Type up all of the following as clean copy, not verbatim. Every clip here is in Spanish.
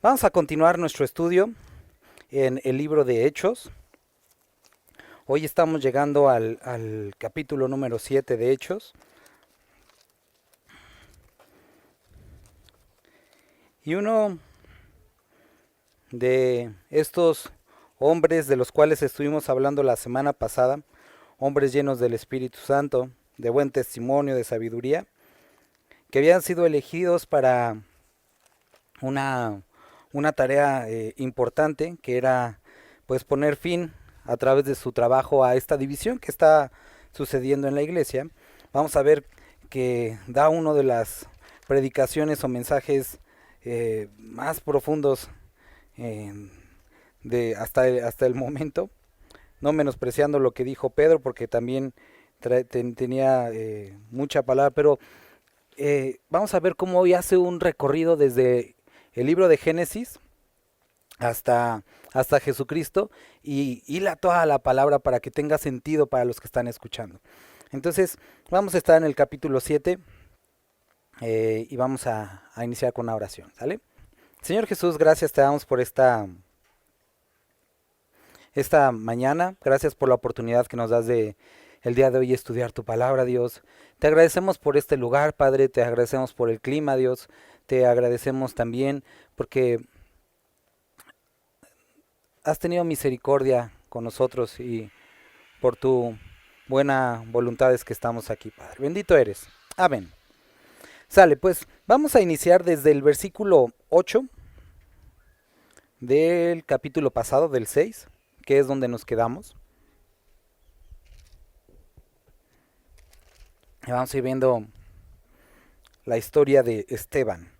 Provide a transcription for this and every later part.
Vamos a continuar nuestro estudio en el libro de Hechos. Hoy estamos llegando al capítulo número 7 de Hechos. Y uno de estos hombres de los cuales estuvimos hablando la semana pasada, hombres llenos del Espíritu Santo, de buen testimonio, de sabiduría, que habían sido elegidos para una tarea importante, que era pues poner fin a través de su trabajo a esta división que está sucediendo en la iglesia. Vamos a ver que da uno de las predicaciones o mensajes más profundos hasta el momento, no menospreciando lo que dijo Pedro, porque también tenía mucha palabra, pero vamos a ver cómo hoy hace un recorrido desde el libro de Génesis hasta Jesucristo y hila toda la palabra para que tenga sentido para los que están escuchando. Entonces vamos a estar en el capítulo 7 y vamos a iniciar con una oración, ¿sale? Señor Jesús, gracias te damos por esta mañana, gracias por la oportunidad que nos das de el día de hoy estudiar tu palabra, Dios. Te agradecemos por este lugar, Padre, te agradecemos por el clima, Dios. Te agradecemos también porque has tenido misericordia con nosotros y por tu buena voluntad es que estamos aquí, Padre. Bendito eres. Amén. Sale, pues vamos a iniciar desde el versículo 8 del capítulo pasado, del 6, que es donde nos quedamos. Y vamos a ir viendo la historia de Esteban.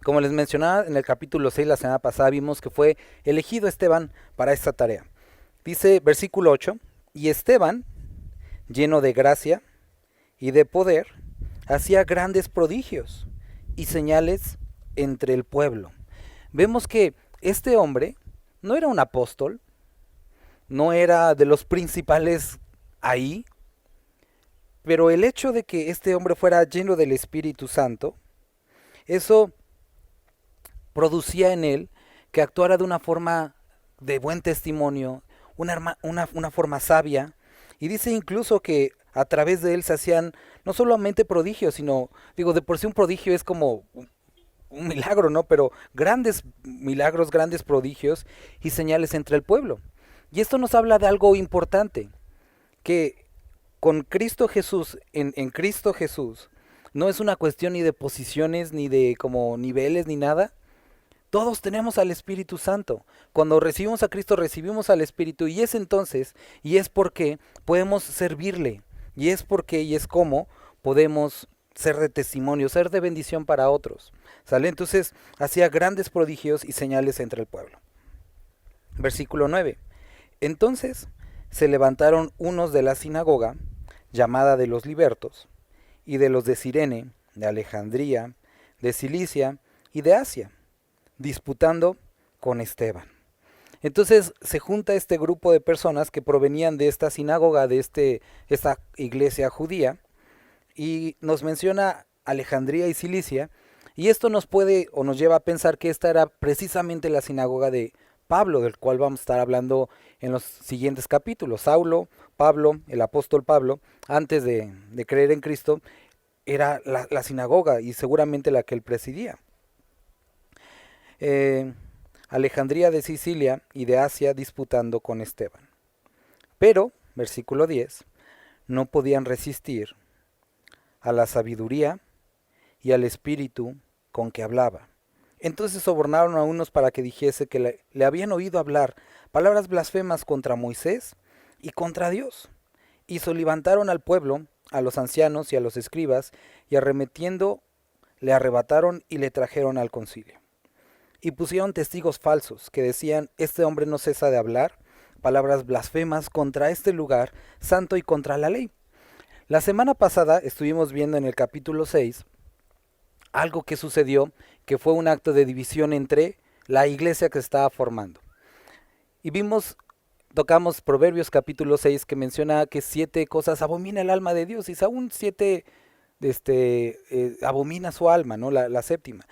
Como les mencionaba en el capítulo 6 la semana pasada, vimos que fue elegido Esteban para esta tarea. Dice versículo 8, y Esteban, lleno de gracia y de poder, hacía grandes prodigios y señales entre el pueblo. Vemos que este hombre no era un apóstol, no era de los principales ahí, pero el hecho de que este hombre fuera lleno del Espíritu Santo, eso producía en él que actuara de una forma de buen testimonio, una forma sabia, y dice incluso que a través de él se hacían no solamente prodigios, sino, digo, de por sí un prodigio es como un milagro, ¿no? Pero grandes milagros, grandes prodigios y señales entre el pueblo. Y esto nos habla de algo importante, que con Cristo Jesús, en Cristo Jesús, no es una cuestión ni de posiciones, ni de como niveles, ni nada. Todos tenemos al Espíritu Santo. Cuando recibimos a Cristo, recibimos al Espíritu, y es entonces, y es porque podemos servirle, y es porque, y es como podemos ser de testimonio, ser de bendición para otros. ¿Sale? Entonces, hacía grandes prodigios y señales entre el pueblo. Versículo 9. Entonces se levantaron unos de la sinagoga, llamada de los libertos, y de los de Cirene, de Alejandría, de Cilicia y de Asia, disputando con Esteban. Entonces se junta este grupo de personas que provenían de esta sinagoga, de esta iglesia judía, y nos menciona Alejandría y Cilicia, y esto nos puede o nos lleva a pensar que esta era precisamente la sinagoga de Pablo, del cual vamos a estar hablando en los siguientes capítulos. Pablo, el apóstol Pablo, antes de creer en Cristo, era la sinagoga y seguramente la que él presidía. Alejandría de Sicilia y de Asia disputando con Esteban. Pero, versículo 10, no podían resistir a la sabiduría y al espíritu con que hablaba. Entonces sobornaron a unos para que dijese que le habían oído hablar palabras blasfemas contra Moisés y contra Dios. Y levantaron al pueblo, a los ancianos y a los escribas, y arremetiendo le arrebataron y le trajeron al concilio. Y pusieron testigos falsos que decían, este hombre no cesa de hablar palabras blasfemas contra este lugar santo y contra la ley. La semana pasada estuvimos viendo en el capítulo 6 algo que sucedió, que fue un acto de división entre la iglesia que se estaba formando. Y vimos tocamos Proverbios capítulo 6 que menciona que 7 cosas abomina el alma de Dios y aún 7 abomina su alma, ¿no? La séptima.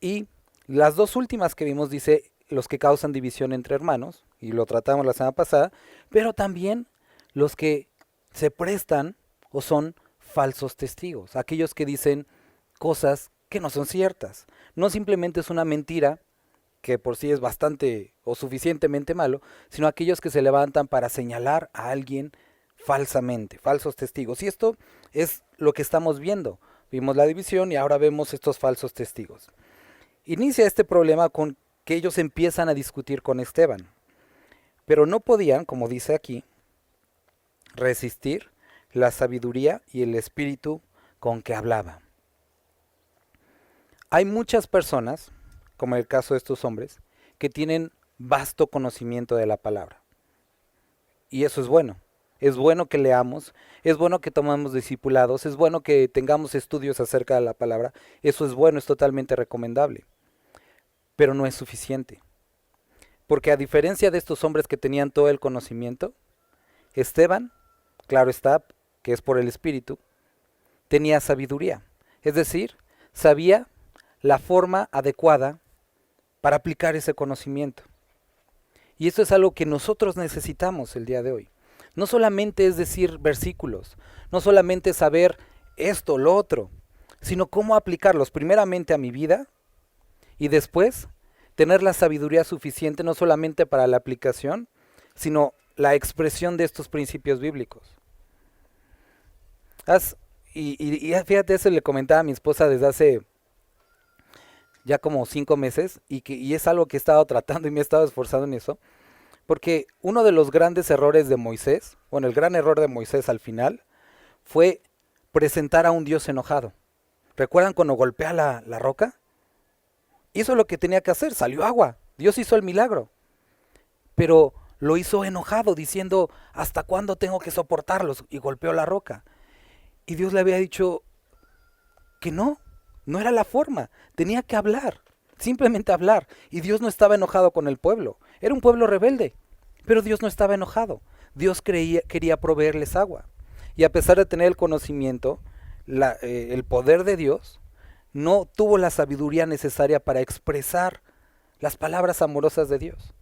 Y las dos últimas que vimos dice los que causan división entre hermanos, y lo tratamos la semana pasada, pero también los que se prestan o son falsos testigos, aquellos que dicen cosas que no son ciertas. No simplemente es una mentira, que por sí es bastante o suficientemente malo, sino aquellos que se levantan para señalar a alguien falsamente, falsos testigos. Y esto es lo que estamos viendo. Vimos la división y ahora vemos estos falsos testigos. Inicia este problema con que ellos empiezan a discutir con Esteban, pero no podían, como dice aquí, resistir la sabiduría y el espíritu con que hablaba. Hay muchas personas, como en el caso de estos hombres, que tienen vasto conocimiento de la palabra. Y eso es bueno. Es bueno que leamos, es bueno que tomemos discipulados, es bueno que tengamos estudios acerca de la palabra. Eso es bueno, es totalmente recomendable. Pero no es suficiente. Porque a diferencia de estos hombres que tenían todo el conocimiento, Esteban, claro está, que es por el Espíritu, tenía sabiduría. Es decir, sabía la forma adecuada para aplicar ese conocimiento. Y eso es algo que nosotros necesitamos el día de hoy. No solamente es decir versículos, no solamente saber esto, lo otro, sino cómo aplicarlos primeramente a mi vida y después tener la sabiduría suficiente no solamente para la aplicación, sino la expresión de estos principios bíblicos. Y fíjate, eso le comentaba a mi esposa desde hace ya como 5 meses y es algo que he estado tratando y me he estado esforzando en eso, porque uno de los grandes errores de Moisés, bueno, el gran error de Moisés al final, fue presentar a un Dios enojado. ¿Recuerdan cuando golpea la roca? Hizo lo que tenía que hacer, salió agua, Dios hizo el milagro, pero lo hizo enojado diciendo, ¿hasta cuándo tengo que soportarlos? Y golpeó la roca. Y Dios le había dicho que no era la forma, tenía que hablar, simplemente hablar. Y Dios no estaba enojado con el pueblo, era un pueblo rebelde, pero Dios no estaba enojado. Dios quería proveerles agua. Y a pesar de tener el conocimiento, el poder de Dios, no tuvo la sabiduría necesaria para expresar las palabras amorosas de Dios.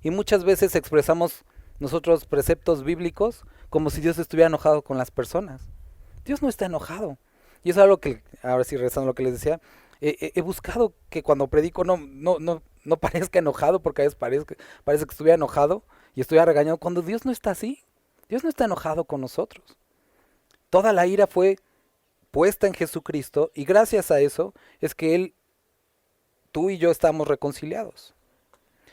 Y muchas veces expresamos nosotros preceptos bíblicos como si Dios estuviera enojado con las personas. Dios no está enojado. Y es algo que, ahora sí regresando a lo que les decía, he buscado que cuando predico no parezca enojado, porque a veces parece que estuviera enojado y estuviera regañado, cuando Dios no está así. Dios no está enojado con nosotros. Toda la ira fue puesta en Jesucristo y gracias a eso es que tú y yo estamos reconciliados.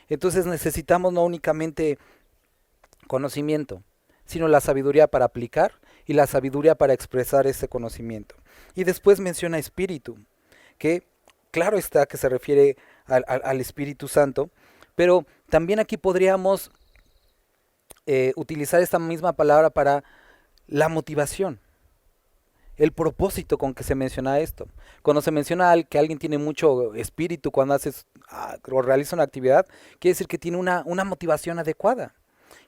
Entonces necesitamos no únicamente conocimiento, sino la sabiduría para aplicar y la sabiduría para expresar ese conocimiento. Y después menciona espíritu, que claro está que se refiere al Espíritu Santo, pero también aquí podríamos utilizar esta misma palabra para la motivación, el propósito con que se menciona esto. Cuando se menciona que alguien tiene mucho espíritu cuando o realiza una actividad, quiere decir que tiene una motivación adecuada.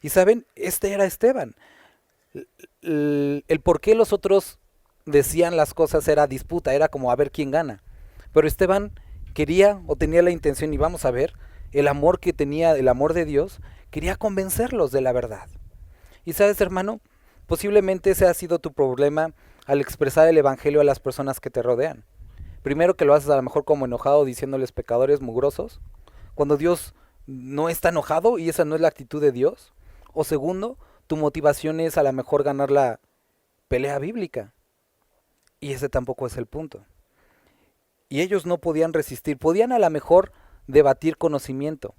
Y saben, este era Esteban. El por qué los otros decían las cosas era disputa, era como a ver quién gana. Pero Esteban quería o tenía la intención, y vamos a ver, el amor que tenía, el amor de Dios, quería convencerlos de la verdad. Y sabes, hermano, posiblemente ese ha sido tu problema al expresar el evangelio a las personas que te rodean. Primero que lo haces a lo mejor como enojado diciéndoles pecadores mugrosos, cuando Dios no está enojado y esa no es la actitud de Dios. O segundo, tu motivación es a lo mejor ganar la pelea bíblica. Y ese tampoco es el punto. Y ellos no podían resistir, podían a lo mejor debatir conocimiento,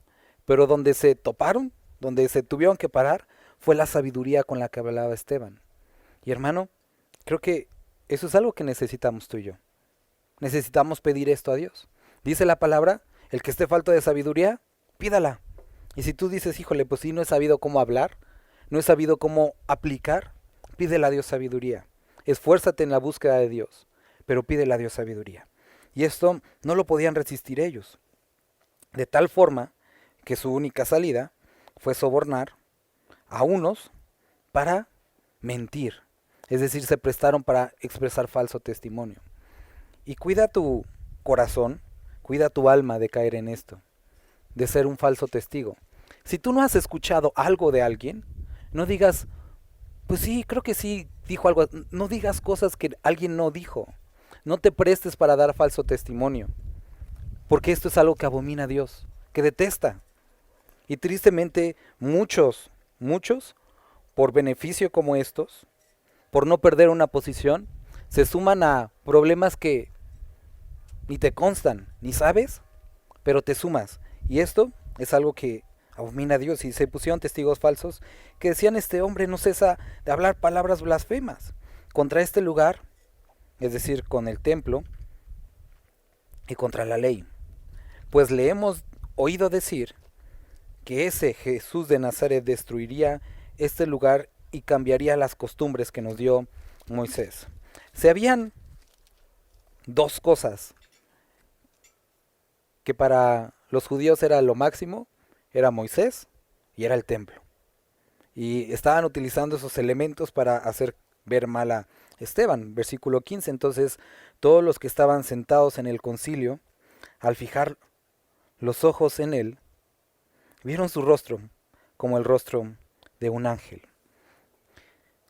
pero donde se toparon, donde se tuvieron que parar, fue la sabiduría con la que hablaba Esteban. Y hermano, creo que eso es algo que necesitamos tú y yo. Necesitamos pedir esto a Dios. Dice la palabra, el que esté falto de sabiduría, pídala. Y si tú dices, híjole, pues sí, no he sabido cómo hablar, no he sabido cómo aplicar, pídele a Dios sabiduría. Esfuérzate en la búsqueda de Dios, pero pídele a Dios sabiduría. Y esto no lo podían resistir ellos. De tal forma que su única salida fue sobornar a unos para mentir. Es decir, se prestaron para expresar falso testimonio. Y cuida tu corazón, cuida tu alma de caer en esto, de ser un falso testigo. Si tú no has escuchado algo de alguien, no digas, pues sí, creo que sí dijo algo. No digas cosas que alguien no dijo. No te prestes para dar falso testimonio, porque esto es algo que abomina a Dios, que detesta. Y tristemente muchos, por beneficio como estos, por no perder una posición, se suman a problemas que ni te constan, ni sabes, pero te sumas. Y esto es algo que abomina a Dios. Y se pusieron testigos falsos que decían, este hombre no cesa de hablar palabras blasfemas contra este lugar, es decir, con el templo y contra la ley. Pues le hemos oído decir que ese Jesús de Nazaret destruiría este lugar y cambiaría las costumbres que nos dio Moisés. Se habían dos cosas que para los judíos era lo máximo, era Moisés y era el templo. Y estaban utilizando esos elementos para hacer ver mal a Esteban. Versículo 15, entonces todos los que estaban sentados en el concilio, al fijar los ojos en él, vieron su rostro como el rostro de un ángel.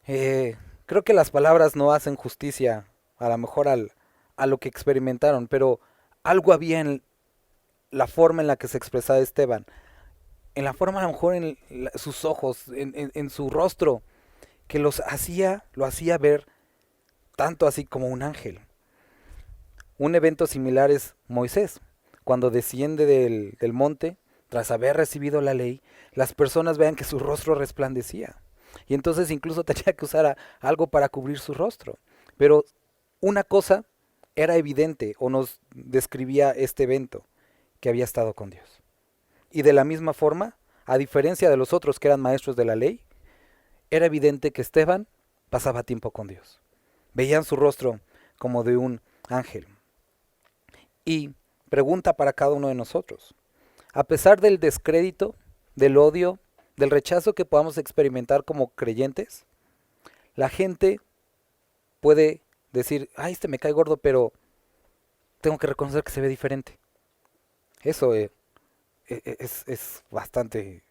Creo que las palabras no hacen justicia a lo mejor a lo que experimentaron, pero algo había en la forma en la que se expresaba Esteban, en la forma a lo mejor en sus ojos, en su rostro, que lo hacía ver tanto así como un ángel. Un evento similar es Moisés, cuando desciende del monte, tras haber recibido la ley, las personas vean que su rostro resplandecía. Y entonces incluso tenía que usar algo para cubrir su rostro. Pero una cosa era evidente o nos describía este evento, que había estado con Dios. Y de la misma forma, a diferencia de los otros que eran maestros de la ley, era evidente que Esteban pasaba tiempo con Dios. Veían su rostro como de un ángel. Y pregunta para cada uno de nosotros, a pesar del descrédito, del odio, del rechazo que podamos experimentar como creyentes, la gente puede decir, ay, este me cae gordo, pero tengo que reconocer que se ve diferente. Eso es bastante...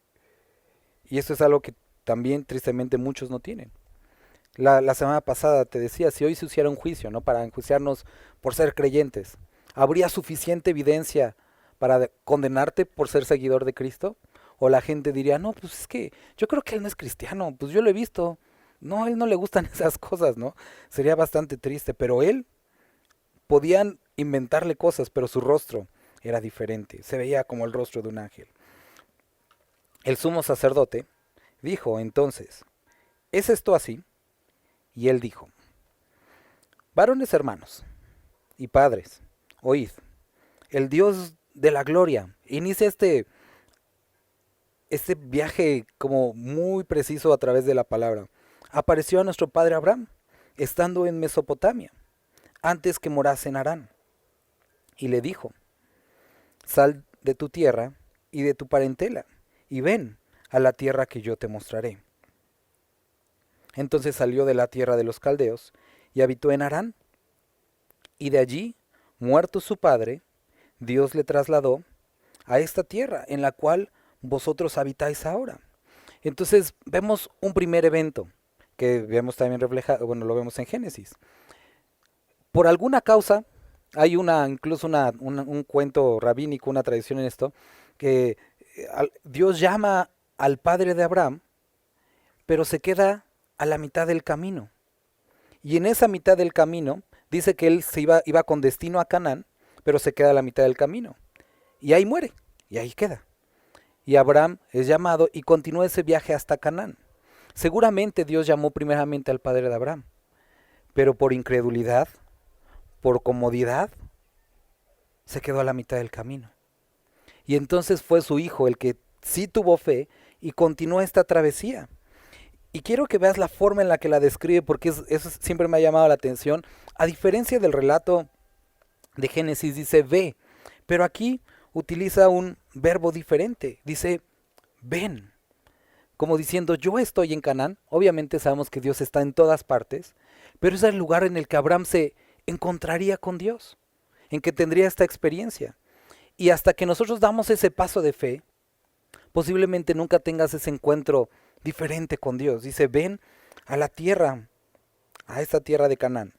Y eso es algo que también tristemente muchos no tienen. La semana pasada te decía, si hoy se hiciera un juicio, ¿no? Para enjuiciarnos por ser creyentes, ¿habría suficiente evidencia para condenarte por ser seguidor de Cristo? O la gente diría, no, pues es que yo creo que él no es cristiano, pues yo lo he visto. No, a él no le gustan esas cosas, ¿no? Sería bastante triste, pero él, podían inventarle cosas, pero su rostro era diferente, se veía como el rostro de un ángel. El sumo sacerdote dijo entonces, ¿es esto así? Y él dijo, varones hermanos y padres, oíd, el Dios de la gloria inicia este viaje como muy preciso a través de la palabra. Apareció a nuestro padre Abraham, estando en Mesopotamia, antes que morase en Harán, y le dijo, sal de tu tierra y de tu parentela, y ven a la tierra que yo te mostraré. Entonces salió de la tierra de los caldeos, y habitó en Harán, y de allí, muerto su padre, Dios le trasladó a esta tierra en la cual vosotros habitáis ahora. Entonces vemos un primer evento que vemos también reflejado, bueno, lo vemos en Génesis. Por alguna causa, hay incluso un cuento rabínico, una tradición en esto, que Dios llama al padre de Abraham, pero se queda a la mitad del camino. Y en esa mitad del camino, dice que él iba con destino a Canaán, pero se queda a la mitad del camino. Y ahí muere, y ahí queda. Y Abraham es llamado y continúa ese viaje hasta Canaán. Seguramente Dios llamó primeramente al padre de Abraham, pero por incredulidad, por comodidad, se quedó a la mitad del camino. Y entonces fue su hijo el que sí tuvo fe y continuó esta travesía. Y quiero que veas la forma en la que la describe, porque eso siempre me ha llamado la atención. A diferencia del relato de Génesis, dice ve, pero aquí utiliza un verbo diferente. Dice ven. como diciendo, yo estoy en Canaán. Obviamente sabemos que Dios está en todas partes, pero es el lugar en el que Abraham se encontraría con Dios, en que tendría esta experiencia. Y hasta que nosotros damos ese paso de fe, posiblemente nunca tengas ese encuentro diferente con Dios. Dice, ven a la tierra, a esta tierra de Canaán.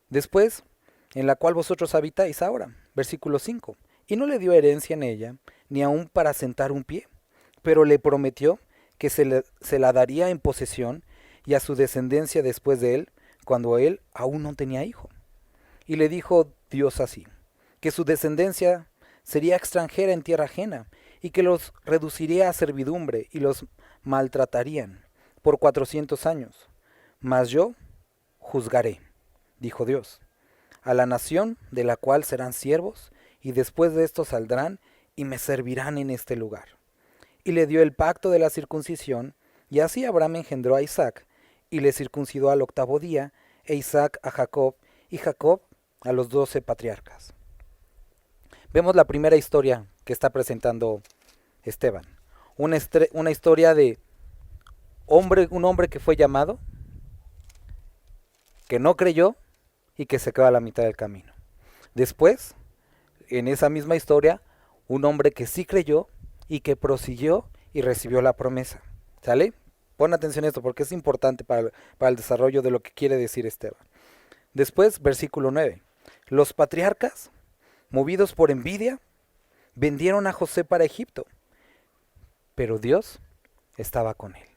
Después, en la cual vosotros habitáis ahora. Versículo 5. Y no le dio herencia en ella, ni aun para sentar un pie, pero le prometió que se la daría en posesión y a su descendencia después de él, cuando él aún no tenía hijo. Y le dijo Dios así, que su descendencia sería extranjera en tierra ajena, y que los reduciría a servidumbre y los maltratarían por 400 años. Mas yo juzgaré, dijo Dios, a la nación de la cual serán siervos, y después de esto saldrán y me servirán en este lugar. Y le dio el pacto de la circuncisión, y así Abraham engendró a Isaac, y le circuncidó al 8º día, e Isaac a Jacob, y Jacob a los 12 patriarcas. Vemos la primera historia que está presentando Esteban. Una historia de un hombre que fue llamado, que no creyó y que se quedó a la mitad del camino. Después, en esa misma historia, un hombre que sí creyó y que prosiguió y recibió la promesa. ¿Sale? Pon atención a esto porque es importante para el desarrollo de lo que quiere decir Esteban. Después, versículo 9. Los patriarcas, movidos por envidia, vendieron a José para Egipto, pero Dios estaba con él.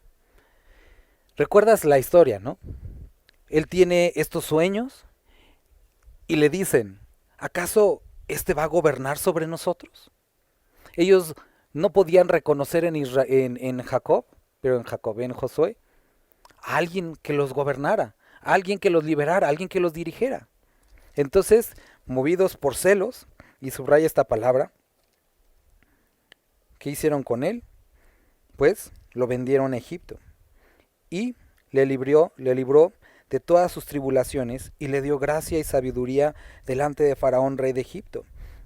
¿Recuerdas la historia, no? Él tiene estos sueños y le dicen, ¿acaso este va a gobernar sobre nosotros? Ellos no podían reconocer en Jacob, pero en Josué, a alguien que los gobernara, a alguien que los liberara, a alguien que los dirigiera. Entonces, movidos por celos, y subraya esta palabra, ¿qué hicieron con él? Pues lo vendieron a Egipto y le libró de todas sus tribulaciones y le dio gracia y sabiduría delante de Faraón, rey de Egipto,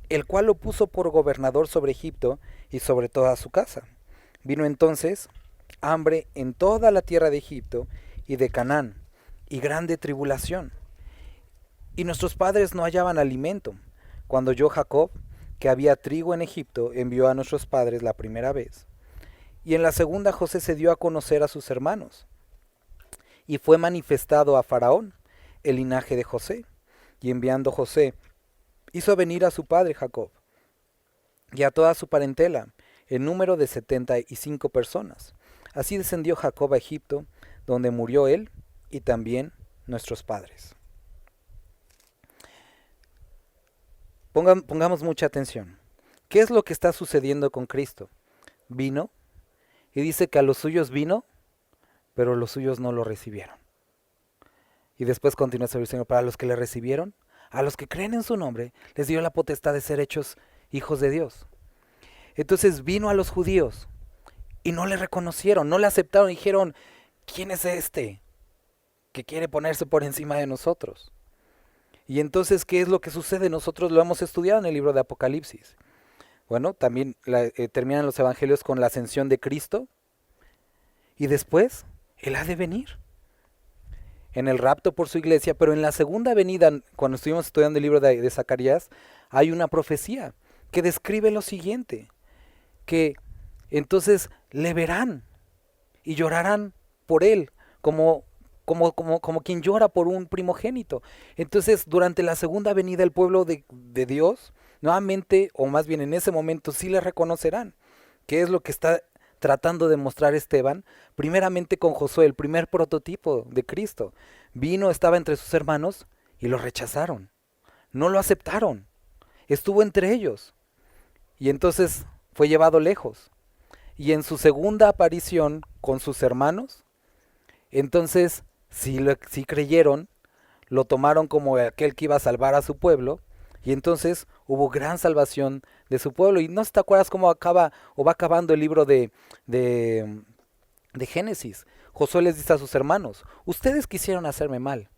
el cual lo puso por gobernador sobre Egipto y sobre toda su casa. Vino entonces hambre en toda la tierra de Egipto y de Canaán, y grande tribulación. Y nuestros padres no hallaban alimento. Cuando oyó Jacob que había trigo en Egipto, envió a nuestros padres la primera vez. Y en la segunda José se dio a conocer a sus hermanos. Y fue manifestado a Faraón el linaje de José. Y enviando José, hizo venir a su padre Jacob y a toda su parentela, en número de 75 personas. Así descendió Jacob a Egipto, donde murió él y también nuestros padres. Pongamos mucha atención. ¿Qué es lo que está sucediendo con Cristo? Vino y dice que a los suyos vino, pero los suyos no lo recibieron. Y después continúa ese versículo, para los que le recibieron, a los que creen en su nombre, les dio la potestad de ser hechos hijos de Dios. Entonces vino a los judíos y no le reconocieron, no le aceptaron, dijeron, ¿quién es este que quiere ponerse por encima de nosotros? Y entonces, ¿qué es lo que sucede? Nosotros lo hemos estudiado en el libro de Apocalipsis. Bueno, también terminan los evangelios con la ascensión de Cristo. Y después, Él ha de venir en el rapto por su iglesia. Pero en la segunda venida, cuando estuvimos estudiando el libro de Zacarías, hay una profecía que describe lo siguiente. Que entonces le verán y llorarán por Él como quien llora por un primogénito. Entonces, durante la segunda venida, el pueblo de Dios, nuevamente, o más bien en ese momento, sí le reconocerán. ¿Qué es lo que está tratando de mostrar Esteban? Primeramente con Josué, el primer prototipo de Cristo. Vino, estaba entre sus hermanos y lo rechazaron. No lo aceptaron. Estuvo entre ellos. Y entonces fue llevado lejos. Y en su segunda aparición con sus hermanos, entonces sí creyeron, lo tomaron como aquel que iba a salvar a su pueblo, y entonces hubo gran salvación de su pueblo. Y no te acuerdas cómo acaba o va acabando el libro de Génesis. Josué les dice a sus hermanos, ustedes quisieron hacerme mal,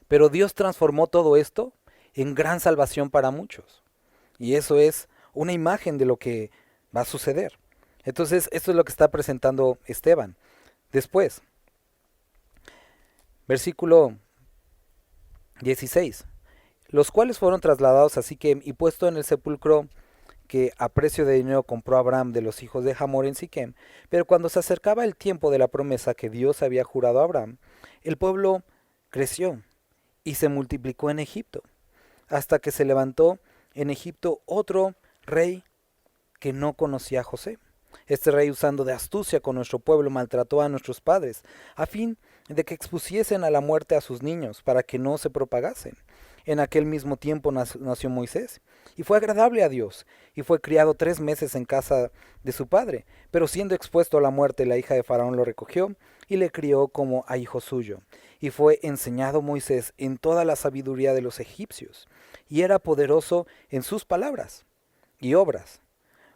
pero Dios transformó todo esto en gran salvación para muchos. Y eso es una imagen de lo que va a suceder. Entonces, esto es lo que está presentando Esteban. Después, versículo 16. Los cuales fueron trasladados a Siquem y puesto en el sepulcro que a precio de dinero compró Abraham de los hijos de Hamor en Siquem. Pero cuando se acercaba el tiempo de la promesa que Dios había jurado a Abraham, el pueblo creció y se multiplicó en Egipto, hasta que se levantó en Egipto otro rey que no conocía a José. Este rey, usando de astucia con nuestro pueblo, maltrató a nuestros padres, a fin de que expusiesen a la muerte a sus niños, para que no se propagasen. En aquel mismo tiempo nació Moisés, y fue agradable a Dios, y fue criado 3 meses en casa de su padre, pero siendo expuesto a la muerte, la hija de Faraón lo recogió, y le crió como a hijo suyo. Y fue enseñado Moisés en toda la sabiduría de los egipcios, y era poderoso en sus palabras y obras.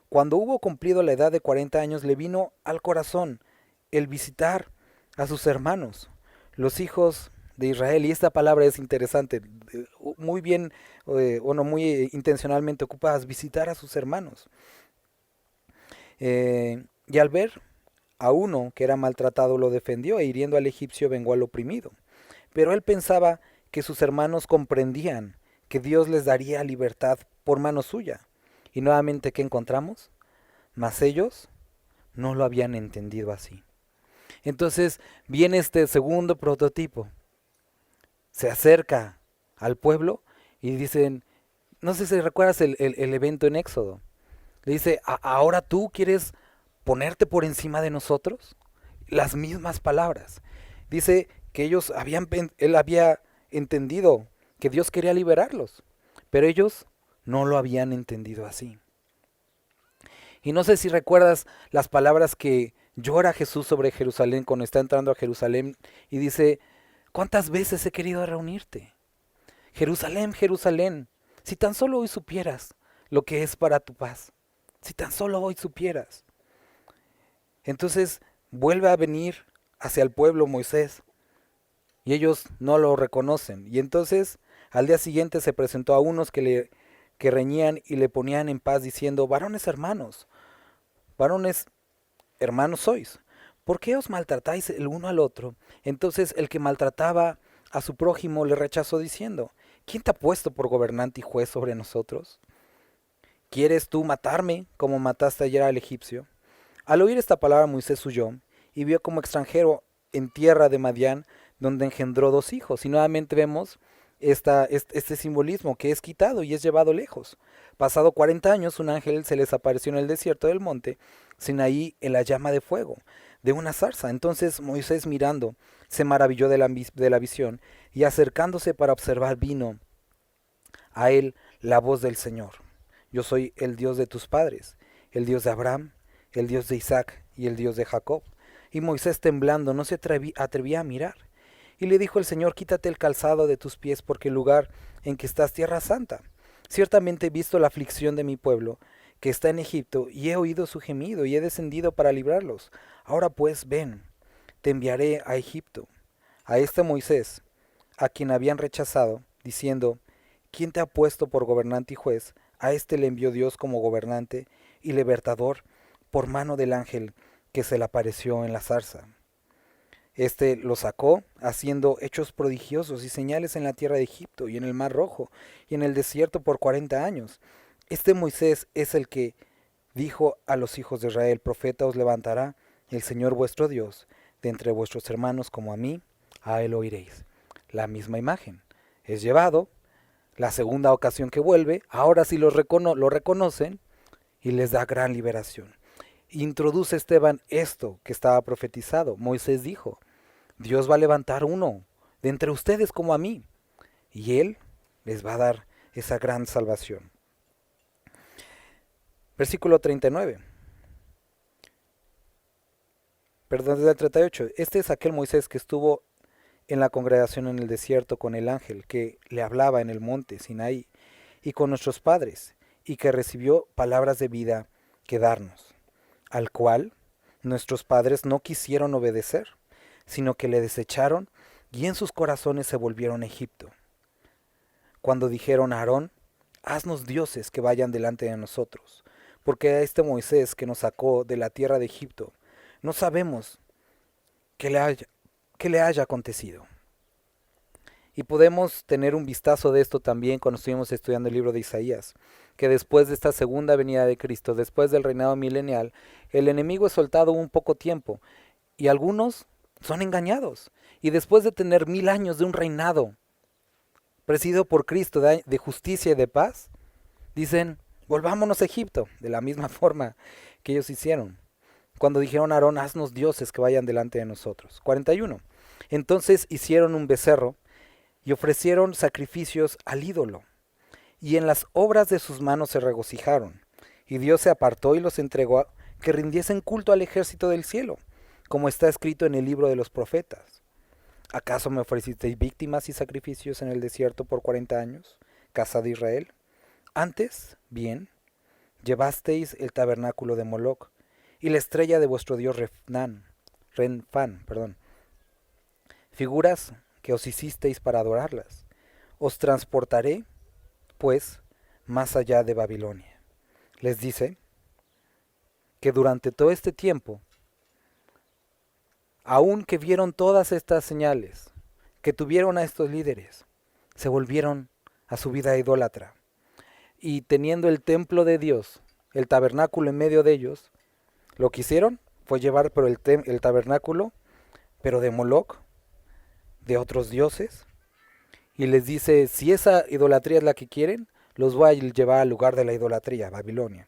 Cuando hubo cumplido la edad de 40 años, le vino al corazón el visitar a sus hermanos, los hijos de Israel. Y esta palabra es interesante, muy bien, muy intencionalmente ocupadas, visitar a sus hermanos. Y al ver a uno que era maltratado, lo defendió, e hiriendo al egipcio vengó al oprimido. Pero él pensaba que sus hermanos comprendían que Dios les daría libertad por mano suya. Y nuevamente, ¿qué encontramos? Mas ellos no lo habían entendido así. Entonces viene este segundo prototipo. Se acerca al pueblo y dicen, no sé si recuerdas el evento en Éxodo. Le dice, ¿ahora tú quieres ponerte por encima de nosotros? Las mismas palabras. Dice que él había entendido que Dios quería liberarlos, pero ellos no lo habían entendido así. Y no sé si recuerdas las palabras que llora Jesús sobre Jerusalén cuando está entrando a Jerusalén y dice, ¿cuántas veces he querido reunirte? Jerusalén, Jerusalén, si tan solo hoy supieras lo que es para tu paz, si tan solo hoy supieras. Entonces vuelve a venir hacia el pueblo Moisés y ellos no lo reconocen. Y entonces al día siguiente se presentó a unos que reñían y le ponían en paz diciendo, varones hermanos sois, ¿por qué os maltratáis el uno al otro? Entonces el que maltrataba a su prójimo le rechazó diciendo, ¿quién te ha puesto por gobernante y juez sobre nosotros? ¿Quieres tú matarme como mataste ayer al egipcio? Al oír esta palabra Moisés huyó y vio como extranjero en tierra de Madián, donde engendró 2 hijos. Y nuevamente vemos este simbolismo que es quitado y es llevado lejos. Pasado 40 años, un ángel se les apareció en el desierto del monte Sinaí en la llama de fuego de una zarza. Entonces Moisés, mirando, se maravilló de la visión, y acercándose para observar, vino a él la voz del Señor. Yo soy el Dios de tus padres, el Dios de Abraham, el Dios de Isaac y el Dios de Jacob. Y Moisés, temblando, no se atrevía a mirar. Y le dijo el Señor, quítate el calzado de tus pies, porque el lugar en que estás tierra santa. Ciertamente he visto la aflicción de mi pueblo, que está en Egipto, y he oído su gemido, y he descendido para librarlos. Ahora pues, ven, te enviaré a Egipto. A este Moisés, a quien habían rechazado, diciendo, ¿quién te ha puesto por gobernante y juez? A este le envió Dios como gobernante y libertador por mano del ángel que se le apareció en la zarza. Este lo sacó, haciendo hechos prodigiosos y señales en la tierra de Egipto y en el mar Rojo y en el desierto por 40 años. Este Moisés es el que dijo a los hijos de Israel, profeta os levantará el Señor vuestro Dios de entre vuestros hermanos como a mí, a él oiréis. La misma imagen. Es llevado, la segunda ocasión que vuelve, ahora sí lo reconocen y les da gran liberación. Introduce Esteban esto que estaba profetizado. Moisés dijo, Dios va a levantar uno de entre ustedes como a mí, y él les va a dar esa gran salvación. Versículo 39. Perdón, desde el 38. Este es aquel Moisés que estuvo en la congregación en el desierto con el ángel que le hablaba en el monte Sinaí y con nuestros padres, y que recibió palabras de vida que darnos, al cual nuestros padres no quisieron obedecer, sino que le desecharon y en sus corazones se volvieron a Egipto. Cuando dijeron a Aarón, haznos dioses que vayan delante de nosotros, porque a este Moisés que nos sacó de la tierra de Egipto, no sabemos qué le haya acontecido. Y podemos tener un vistazo de esto también cuando estuvimos estudiando el libro de Isaías, que después de esta segunda venida de Cristo, después del reinado milenial, el enemigo es soltado un poco tiempo y algunos son engañados. Y después de tener 1000 años de un reinado presidido por Cristo de justicia y de paz, dicen, volvámonos a Egipto, de la misma forma que ellos hicieron. Cuando dijeron a Aarón, haznos dioses que vayan delante de nosotros. 41. Entonces hicieron un becerro y ofrecieron sacrificios al ídolo, y en las obras de sus manos se regocijaron. Y Dios se apartó y los entregó a que rindiesen culto al ejército del cielo, como está escrito en el libro de los profetas. ¿Acaso me ofrecisteis víctimas y sacrificios en el desierto por 40 años, casa de Israel? Antes, bien, llevasteis el tabernáculo de Moloc y la estrella de vuestro dios Renfán, figuras que os hicisteis para adorarlas. Os transportaré, pues, más allá de Babilonia. Les dice que durante todo este tiempo, aun que vieron todas estas señales, que tuvieron a estos líderes, se volvieron a su vida idólatra. Y teniendo el templo de Dios, el tabernáculo en medio de ellos, lo que hicieron fue llevar pero el tabernáculo, pero de Moloc, de otros dioses, y les dice, si esa idolatría es la que quieren, los voy a llevar al lugar de la idolatría, Babilonia.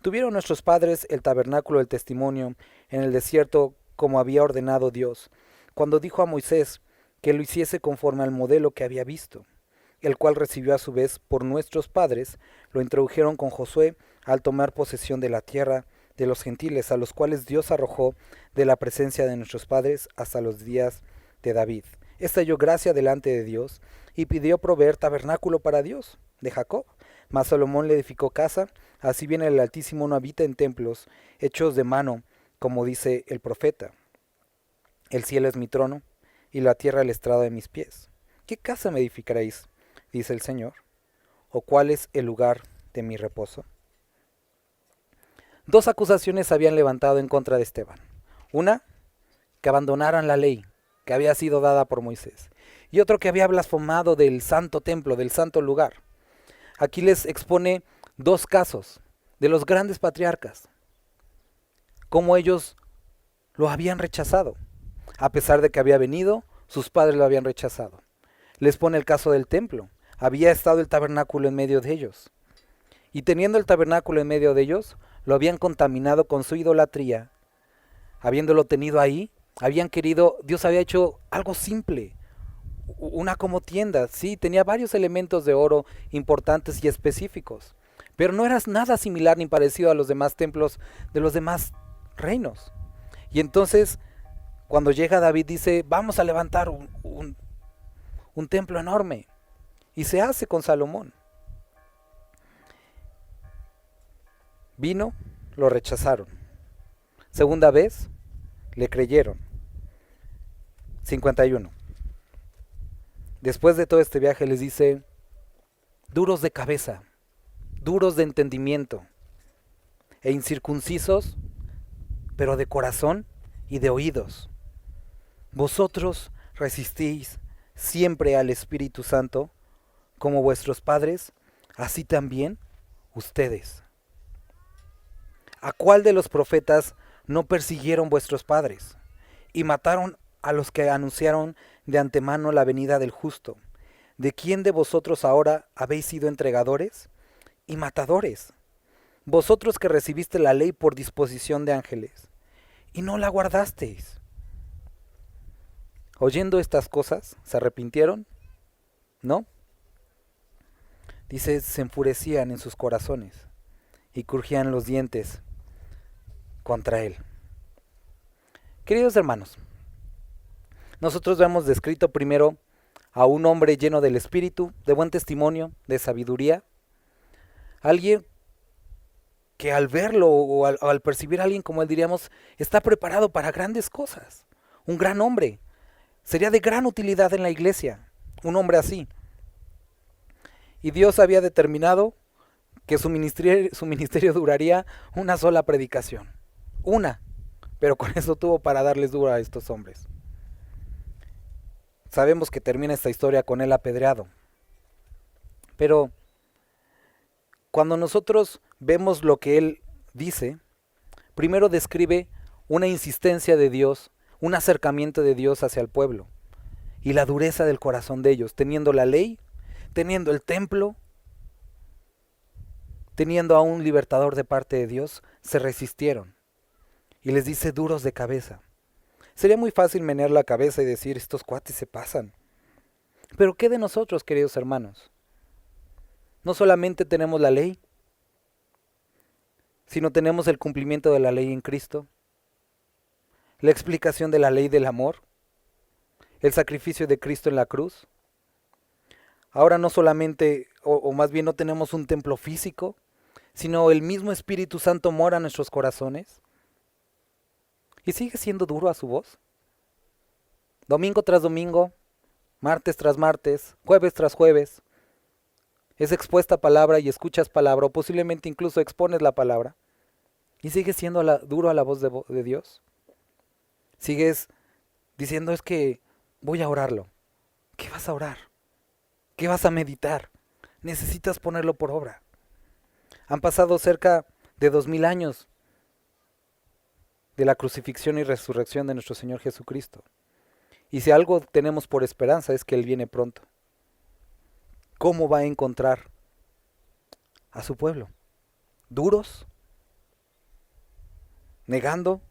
Tuvieron nuestros padres el tabernáculo del testimonio en el desierto como había ordenado Dios, cuando dijo a Moisés que lo hiciese conforme al modelo que había visto, el cual recibió a su vez por nuestros padres, lo introdujeron con Josué al tomar posesión de la tierra de los gentiles, a los cuales Dios arrojó de la presencia de nuestros padres hasta los días de David. Este halló gracia delante de Dios y pidió proveer tabernáculo para Dios de Jacob. Mas Salomón le edificó casa, así bien el Altísimo no habita en templos hechos de mano, como dice el profeta. El cielo es mi trono y la tierra el estrado de mis pies. ¿Qué casa me edificaréis? Dice el Señor. ¿O cuál es el lugar de mi reposo? Dos acusaciones habían levantado en contra de Esteban. Una, que abandonaran la ley que había sido dada por Moisés, y otro que había blasfemado del santo templo, del santo lugar. Aquí les expone dos casos de los grandes patriarcas, cómo ellos lo habían rechazado, a pesar de que había venido, sus padres lo habían rechazado. Les pone el caso del templo, había estado el tabernáculo en medio de ellos, y teniendo el tabernáculo en medio de ellos, lo habían contaminado con su idolatría. Habiéndolo tenido ahí, habían querido, Dios había hecho algo simple, una como tienda, sí, tenía varios elementos de oro importantes y específicos, pero no era nada similar ni parecido a los demás templos de los demás reinos. Y entonces, cuando llega David dice, vamos a levantar un templo enorme, y se hace con Salomón. Vino, lo rechazaron. Segunda vez, le creyeron. 51. Después de todo este viaje les dice, duros de cabeza, duros de entendimiento, e incircuncisos, pero de corazón y de oídos. Vosotros resistís siempre al Espíritu Santo, como vuestros padres, así también ustedes. ¿A cuál de los profetas no persiguieron vuestros padres y mataron a los que anunciaron de antemano la venida del justo? ¿De quién de vosotros ahora habéis sido entregadores y matadores? Vosotros que recibiste la ley por disposición de ángeles y no la guardasteis. Oyendo estas cosas, ¿se arrepintieron? ¿No? Dice, se enfurecían en sus corazones y crujían los dientes contra él. Queridos hermanos, nosotros hemos descrito primero a un hombre lleno del Espíritu, de buen testimonio, de sabiduría, alguien que al verlo o al percibir a alguien como él diríamos, está preparado para grandes cosas, un gran hombre, sería de gran utilidad en la iglesia, un hombre así. Y Dios había determinado que su ministerio duraría una sola predicación. Una. Pero con eso tuvo para darles duro a estos hombres. Sabemos que termina esta historia con él apedreado. Pero cuando nosotros vemos lo que él dice, primero describe una insistencia de Dios, un acercamiento de Dios hacia el pueblo y la dureza del corazón de ellos, teniendo la ley, teniendo el templo, teniendo a un libertador de parte de Dios, se resistieron. Y les dice duros de cabeza. Sería muy fácil menear la cabeza y decir, estos cuates se pasan. Pero ¿qué de nosotros, queridos hermanos? No solamente tenemos la ley, sino tenemos el cumplimiento de la ley en Cristo, la explicación de la ley del amor, el sacrificio de Cristo en la cruz. Ahora no solamente, o más bien no tenemos un templo físico, sino el mismo Espíritu Santo mora en nuestros corazones. ¿Y sigue siendo duro a su voz? Domingo tras domingo, martes tras martes, jueves tras jueves, es expuesta palabra y escuchas palabra, o posiblemente incluso expones la palabra, y sigues siendo duro a la voz de Dios. Sigues diciendo, es que voy a orarlo. ¿Qué vas a orar? ¿Qué vas a meditar? Necesitas ponerlo por obra. Han pasado cerca de 2000 años de la crucifixión y resurrección de nuestro Señor Jesucristo. Y si algo tenemos por esperanza es que Él viene pronto. ¿Cómo va a encontrar a su pueblo? ¿Duros? ¿Negando?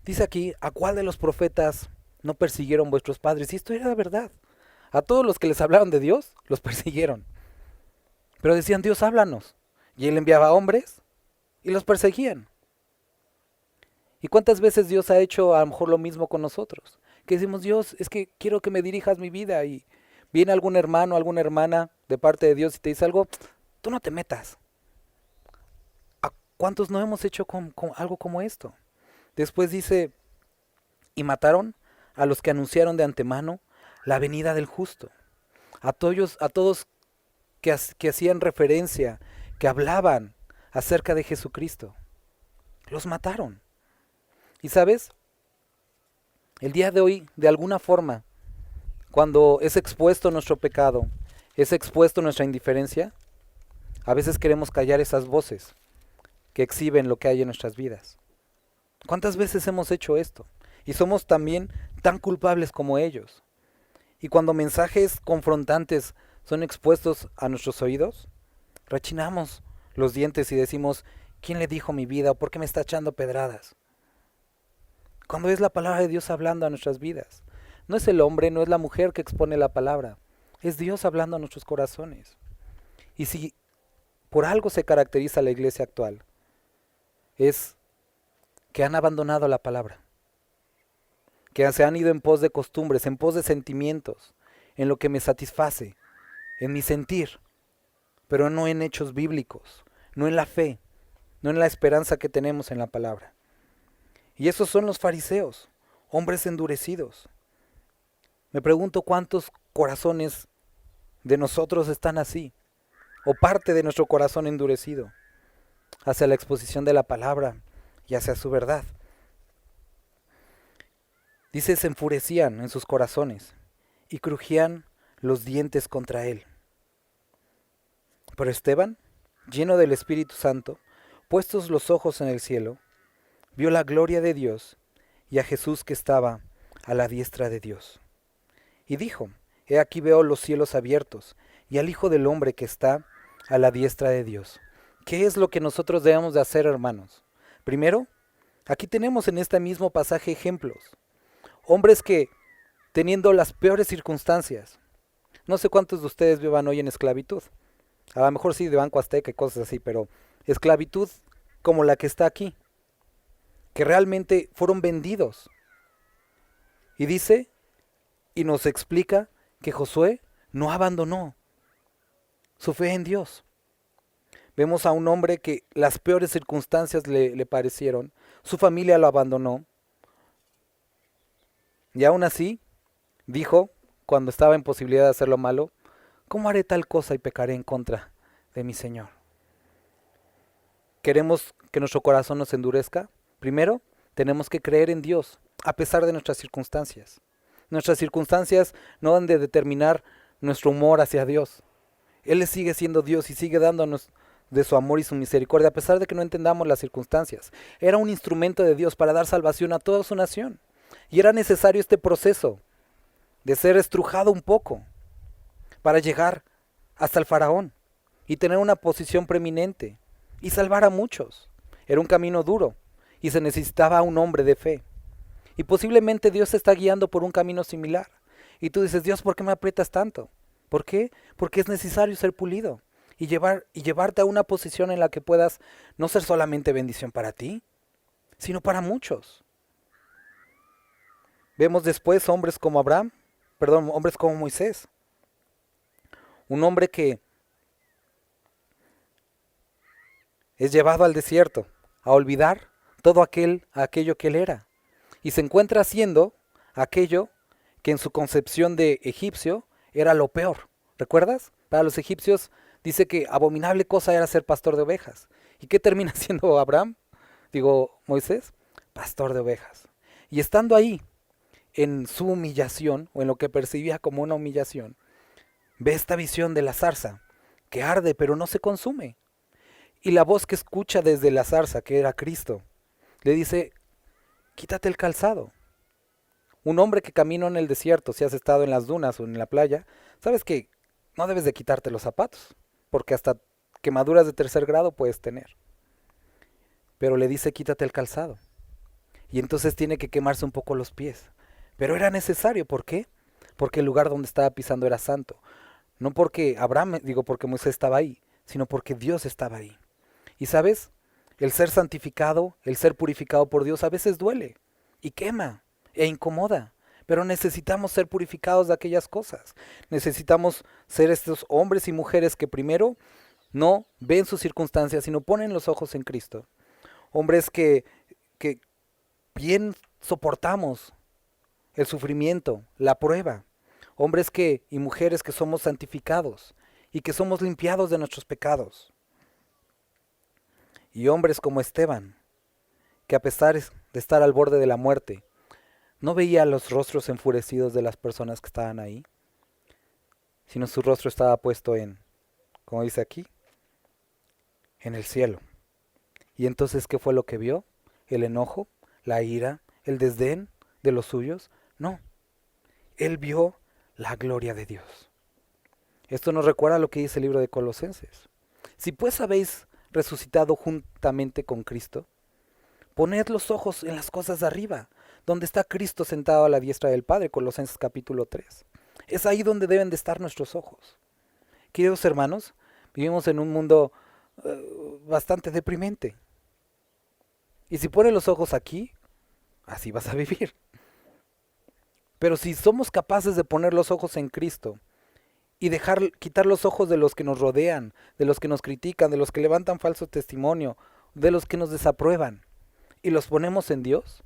Dice aquí, ¿a cuál de los profetas no persiguieron vuestros padres? Y esto era la verdad. A todos los que les hablaron de Dios, los persiguieron. Pero decían, Dios, háblanos. Y Él enviaba hombres y los perseguían. ¿Y cuántas veces Dios ha hecho a lo mejor lo mismo con nosotros? Que decimos, Dios, es que quiero que me dirijas mi vida. Y viene algún hermano, alguna hermana de parte de Dios y te dice algo, tú no te metas. ¿A cuántos no hemos hecho con algo como esto? Después dice, y mataron a los que anunciaron de antemano la venida del justo. A todos que hacían referencia, que hablaban acerca de Jesucristo. Los mataron. Y sabes, el día de hoy, de alguna forma, cuando es expuesto nuestro pecado, es expuesto nuestra indiferencia, a veces queremos callar esas voces que exhiben lo que hay en nuestras vidas. ¿Cuántas veces hemos hecho esto? Y somos también tan culpables como ellos. Y cuando mensajes confrontantes son expuestos a nuestros oídos, rechinamos los dientes y decimos, ¿quién le dijo mi vida? ¿O por qué me está echando pedradas? Cuando es la palabra de Dios hablando a nuestras vidas. No es el hombre, no es la mujer que expone la palabra. Es Dios hablando a nuestros corazones. Y si por algo se caracteriza la iglesia actual, es que han abandonado la palabra. Que se han ido en pos de costumbres, en pos de sentimientos, en lo que me satisface, en mi sentir, pero no en hechos bíblicos, no en la fe, no en la esperanza que tenemos en la palabra. Y esos son los fariseos, hombres endurecidos. Me pregunto cuántos corazones de nosotros están así, o parte de nuestro corazón endurecido, hacia la exposición de la palabra y hacia su verdad. Dice, se enfurecían en sus corazones y crujían los dientes contra él. Pero Esteban, lleno del Espíritu Santo, puestos los ojos en el cielo, vio la gloria de Dios y a Jesús que estaba a la diestra de Dios. Y dijo, he aquí veo los cielos abiertos y al Hijo del Hombre que está a la diestra de Dios. ¿Qué es lo que nosotros debemos de hacer, hermanos? Primero, aquí tenemos en este mismo pasaje ejemplos. Hombres que, teniendo las peores circunstancias, no sé cuántos de ustedes vivan hoy en esclavitud. A lo mejor sí de Banco Azteca y cosas así, pero esclavitud como la que está aquí. Que realmente fueron vendidos. Y dice, y nos explica que Josué no abandonó su fe en Dios. Vemos a un hombre que las peores circunstancias le parecieron, su familia lo abandonó, y aún así dijo, cuando estaba en posibilidad de hacer lo malo, ¿Cómo haré tal cosa y pecaré en contra de mi Señor? ¿Queremos que nuestro corazón nos endurezca? Primero, tenemos que creer en Dios, a pesar de nuestras circunstancias. Nuestras circunstancias no han de determinar nuestro humor hacia Dios. Él sigue siendo Dios y sigue dándonos de su amor y su misericordia, a pesar de que no entendamos las circunstancias. Era un instrumento de Dios para dar salvación a toda su nación. Y era necesario este proceso de ser estrujado un poco para llegar hasta el faraón y tener una posición preeminente y salvar a muchos. Era un camino duro y se necesitaba un hombre de fe. Y posiblemente Dios te está guiando por un camino similar. Y tú dices, Dios, ¿por qué me aprietas tanto? ¿Por qué? Porque es necesario ser pulido y llevarte a una posición en la que puedas no ser solamente bendición para ti, sino para muchos. Vemos después hombres como hombres como Moisés. Un hombre que es llevado al desierto a olvidar todo aquello que él era. Y se encuentra haciendo aquello que en su concepción de egipcio era lo peor. ¿Recuerdas? Para los egipcios dice que abominable cosa era ser pastor de ovejas. ¿Y qué termina siendo Moisés? Pastor de ovejas. Y estando ahí, en su humillación, o en lo que percibía como una humillación, ve esta visión de la zarza, que arde pero no se consume. Y la voz que escucha desde la zarza, que era Cristo, le dice, quítate el calzado. Un hombre que camina en el desierto, si has estado en las dunas o en la playa, sabes que no debes de quitarte los zapatos, porque hasta quemaduras de 3er grado puedes tener. Pero le dice, quítate el calzado. Y entonces tiene que quemarse un poco los pies. Pero era necesario, ¿por qué? Porque el lugar donde estaba pisando era santo. No porque porque Moisés estaba ahí, sino porque Dios estaba ahí. Y sabes, el ser santificado, el ser purificado por Dios a veces duele y quema e incomoda. Pero necesitamos ser purificados de aquellas cosas. Necesitamos ser estos hombres y mujeres que primero no ven sus circunstancias, sino ponen los ojos en Cristo. Hombres que bien soportamos el sufrimiento, la prueba. Hombres y mujeres que somos santificados y que somos limpiados de nuestros pecados. Y hombres como Esteban, que a pesar de estar al borde de la muerte, no veía los rostros enfurecidos de las personas que estaban ahí, sino su rostro estaba puesto como dice aquí, en el cielo. Y entonces, ¿qué fue lo que vio? ¿El enojo? ¿La ira? ¿El desdén de los suyos? No, él vio la gloria de Dios. Esto nos recuerda lo que dice el libro de Colosenses. Si pues habéis resucitado juntamente con Cristo, poned los ojos en las cosas de arriba, donde está Cristo sentado a la diestra del Padre, Colosenses capítulo 3. Es ahí donde deben de estar nuestros ojos. Queridos hermanos, vivimos en un mundo bastante deprimente. Y si pones los ojos aquí, así vas a vivir. Pero si somos capaces de poner los ojos en Cristo y quitar los ojos de los que nos rodean, de los que nos critican, de los que levantan falso testimonio, de los que nos desaprueban, y los ponemos en Dios,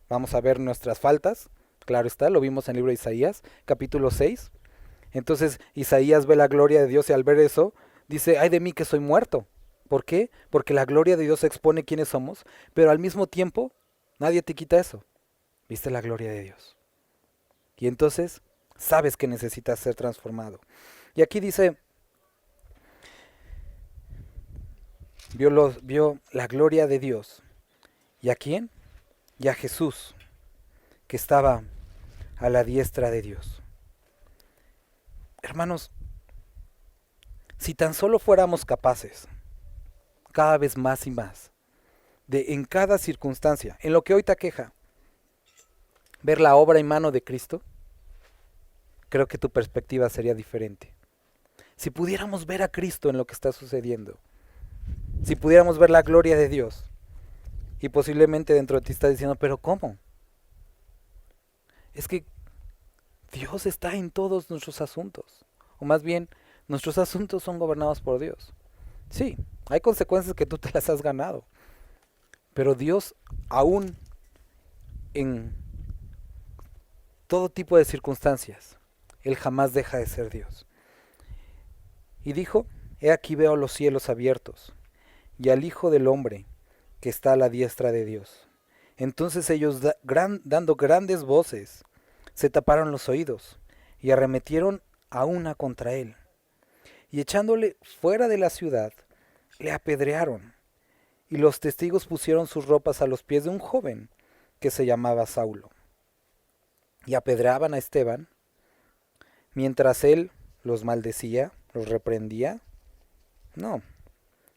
vamos a ver nuestras faltas, claro está, lo vimos en el libro de Isaías, capítulo 6. Entonces Isaías ve la gloria de Dios y al ver eso, dice, ay de mí que soy muerto. ¿Por qué? Porque la gloria de Dios expone quiénes somos, pero al mismo tiempo, nadie te quita eso. Viste la gloria de Dios. Y entonces sabes que necesitas ser transformado. Y aquí dice, vio la gloria de Dios. ¿Y a quién? Y a Jesús, que estaba a la diestra de Dios. Hermanos, si tan solo fuéramos capaces, cada vez más y más, de en cada circunstancia, en lo que hoy te aqueja, ver la obra y mano de Cristo, creo que tu perspectiva sería diferente. Si pudiéramos ver a Cristo en lo que está sucediendo, si pudiéramos ver la gloria de Dios, y posiblemente dentro de ti estás diciendo, pero ¿cómo? Es que Dios está en todos nuestros asuntos, o más bien, nuestros asuntos son gobernados por Dios. Sí, hay consecuencias que tú te las has ganado, pero Dios, aún en todo tipo de circunstancias, Él jamás deja de ser Dios. Y dijo, he aquí veo los cielos abiertos, y al Hijo del Hombre, que está a la diestra de Dios. Entonces ellos, dando grandes voces, se taparon los oídos, y arremetieron a una contra él. Y echándole fuera de la ciudad, le apedrearon. Y los testigos pusieron sus ropas a los pies de un joven que se llamaba Saulo. Y apedreaban a Esteban, mientras él los maldecía, los reprendía. No,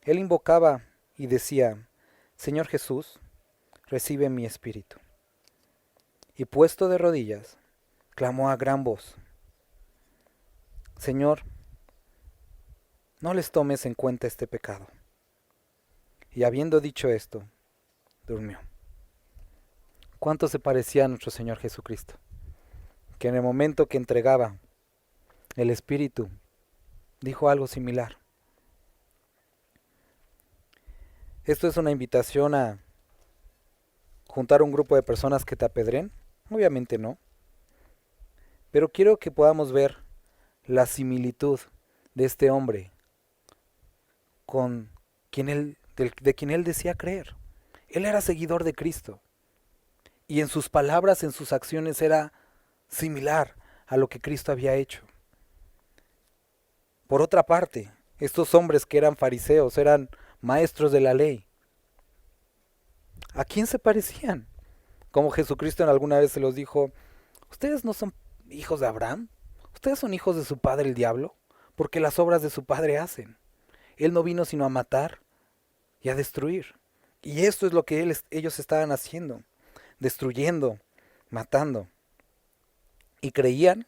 él invocaba y decía, Señor Jesús, recibe mi espíritu. Y puesto de rodillas, clamó a gran voz, Señor, no les tomes en cuenta este pecado. Y habiendo dicho esto, durmió. ¿Cuánto se parecía a nuestro Señor Jesucristo? Que en el momento que entregaba el Espíritu, dijo algo similar. Esto es una invitación a juntar un grupo de personas que te apedren. Obviamente no. Pero quiero que podamos ver la similitud de este hombre con de quien él decía creer. Él era seguidor de Cristo. Y en sus palabras, en sus acciones era similar a lo que Cristo había hecho. Por otra parte, estos hombres que eran fariseos, eran maestros de la ley, ¿a quién se parecían? Como Jesucristo en alguna vez se los dijo, ¿ustedes no son hijos de Abraham? ¿Ustedes son hijos de su padre el diablo? Porque las obras de su padre hacen. Él no vino sino a matar y a destruir. Y esto es lo que ellos estaban haciendo, destruyendo, matando. Y creían,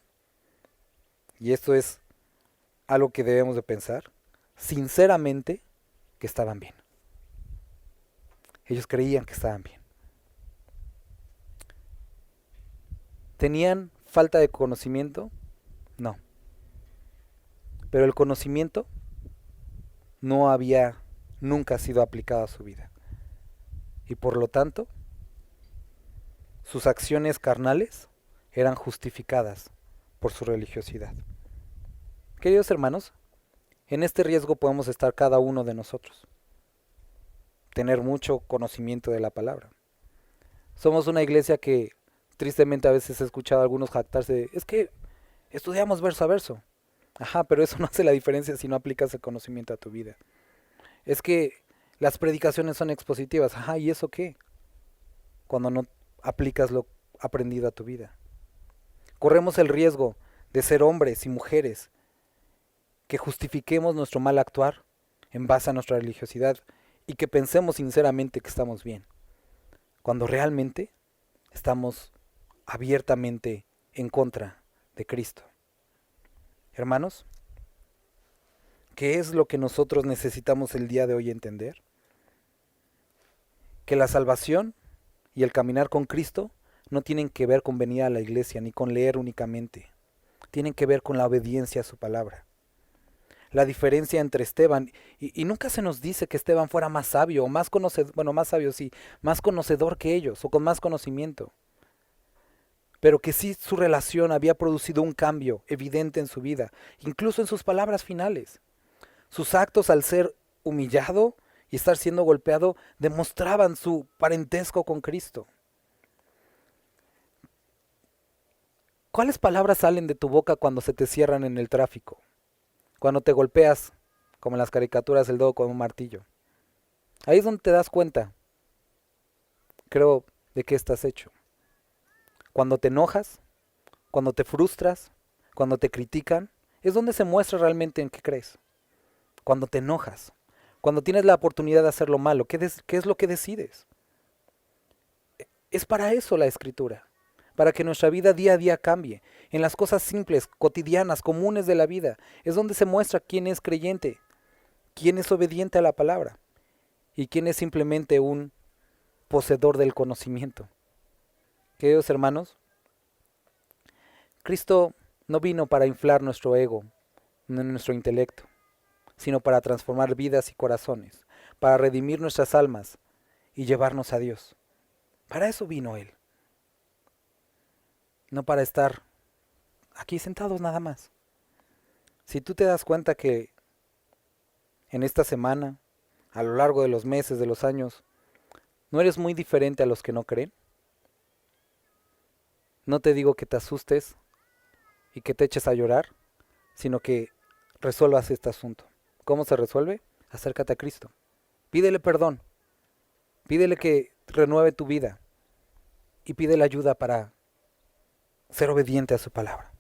y esto es algo que debemos de pensar, sinceramente, que estaban bien. Ellos creían que estaban bien. ¿Tenían falta de conocimiento? No. Pero el conocimiento no había nunca sido aplicado a su vida. Y por lo tanto, sus acciones carnales eran justificadas por su religiosidad. Queridos hermanos, en este riesgo podemos estar cada uno de nosotros. Tener mucho conocimiento de la palabra. Somos una iglesia que tristemente a veces he escuchado a algunos jactarse de, es que estudiamos verso a verso. Ajá, pero eso no hace la diferencia si no aplicas el conocimiento a tu vida. Es que las predicaciones son expositivas. Ajá, ¿y eso qué? Cuando no aplicas lo aprendido a tu vida. Corremos el riesgo de ser hombres y mujeres que justifiquemos nuestro mal actuar en base a nuestra religiosidad y que pensemos sinceramente que estamos bien, cuando realmente estamos abiertamente en contra de Cristo. Hermanos, ¿qué es lo que nosotros necesitamos el día de hoy entender? Que la salvación y el caminar con Cristo no tienen que ver con venir a la iglesia ni con leer únicamente. Tienen que ver con la obediencia a su palabra. La diferencia entre Esteban, y nunca se nos dice que Esteban fuera más sabio, o más conocedor, bueno, más sabio sí, más conocedor que ellos, o con más conocimiento. Pero que sí su relación había producido un cambio evidente en su vida, incluso en sus palabras finales. Sus actos al ser humillado y estar siendo golpeado demostraban su parentesco con Cristo. ¿Cuáles palabras salen de tu boca cuando se te cierran en el tráfico? Cuando te golpeas, como en las caricaturas, el dedo con un martillo. Ahí es donde te das cuenta, creo, de qué estás hecho. Cuando te enojas, cuando te frustras, cuando te critican, es donde se muestra realmente en qué crees. Cuando te enojas, cuando tienes la oportunidad de hacer lo malo, ¿qué es lo que decides? Es para eso la Escritura, para que nuestra vida día a día cambie. En las cosas simples, cotidianas, comunes de la vida, es donde se muestra quién es creyente, quién es obediente a la palabra y quién es simplemente un poseedor del conocimiento. Queridos hermanos, Cristo no vino para inflar nuestro ego, nuestro intelecto, sino para transformar vidas y corazones, para redimir nuestras almas y llevarnos a Dios. Para eso vino Él. No para estar aquí sentados nada más. Si tú te das cuenta que en esta semana, a lo largo de los meses, de los años, no eres muy diferente a los que no creen, no te digo que te asustes y que te eches a llorar, sino que resuelvas este asunto. ¿Cómo se resuelve? Acércate a Cristo. Pídele perdón. Pídele que renueve tu vida. Y pídele ayuda para ser obediente a su palabra.